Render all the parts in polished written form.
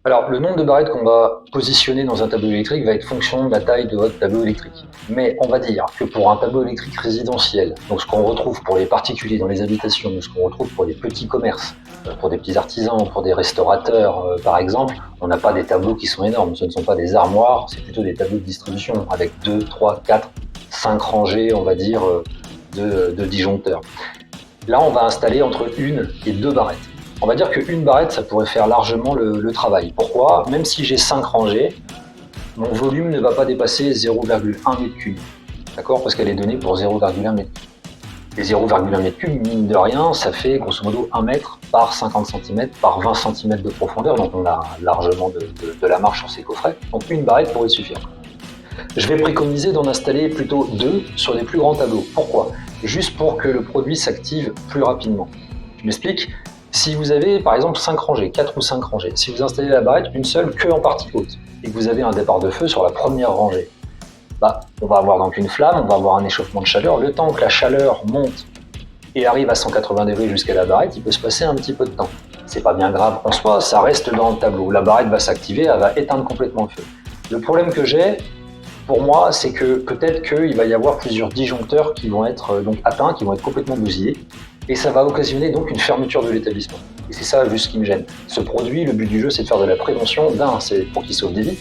Alors, le nombre de barrettes qu'on va positionner dans un tableau électrique va être fonction de la taille de votre tableau électrique. Mais on va dire que pour un tableau électrique résidentiel, donc ce qu'on retrouve pour les particuliers dans les habitations, ce qu'on retrouve pour les petits commerces, pour des petits artisans, pour des restaurateurs par exemple, on n'a pas des tableaux qui sont énormes. Ce ne sont pas des armoires, c'est plutôt des tableaux de distribution avec 2, 3, 4, 5 rangées, on va dire, de disjoncteurs. Là, on va installer entre 1 et 2 barrettes. On va dire qu'une barrette, ça pourrait faire largement le travail. Pourquoi? Même si j'ai 5 rangées, mon volume ne va pas dépasser 0,1 m3. D'accord? Parce qu'elle est donnée pour 0,1 m3. Et 0,1 m3, mine de rien, ça fait grosso modo 1 mètre par 50 cm par 20 cm de profondeur. Donc on a largement de la marge sur ces coffrets. Donc une barrette pourrait suffire. Je vais préconiser d'en installer plutôt 2 sur des plus grands tableaux. Pourquoi? Juste pour que le produit s'active plus rapidement. Je m'explique. Si vous avez par exemple 5 rangées, 4 ou 5 rangées, si vous installez la barrette une seule que en partie haute et que vous avez un départ de feu sur la première rangée, on va avoir donc une flamme, on va avoir un échauffement de chaleur. Le temps que la chaleur monte et arrive à 180 degrés jusqu'à la barrette, il peut se passer un petit peu de temps. C'est pas bien grave en soi, ça reste dans le tableau. La barrette va s'activer, elle va éteindre complètement le feu. Le problème que j'ai, pour moi, c'est que peut-être qu'il va y avoir plusieurs disjoncteurs qui vont être donc atteints, qui vont être complètement bousillés, et ça va occasionner donc une fermeture de l'établissement. Et c'est ça juste ce qui me gêne. Ce produit, le but du jeu, c'est de faire de la prévention. D'un, c'est pour qu'il sauve des vies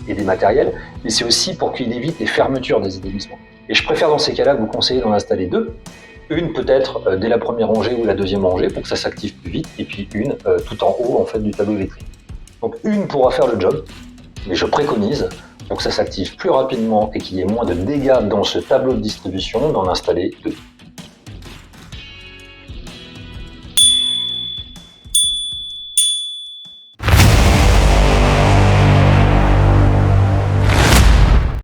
et des matériels, mais c'est aussi pour qu'il évite les fermetures des établissements. Et je préfère dans ces cas-là vous conseiller d'en installer 2. Une peut-être dès la première rangée ou la deuxième rangée pour que ça s'active plus vite, et puis une tout en haut en fait du tableau électrique. Donc une pourra faire le job, mais je préconise, pour que ça s'active plus rapidement et qu'il y ait moins de dégâts dans ce tableau de distribution, d'en installer 2.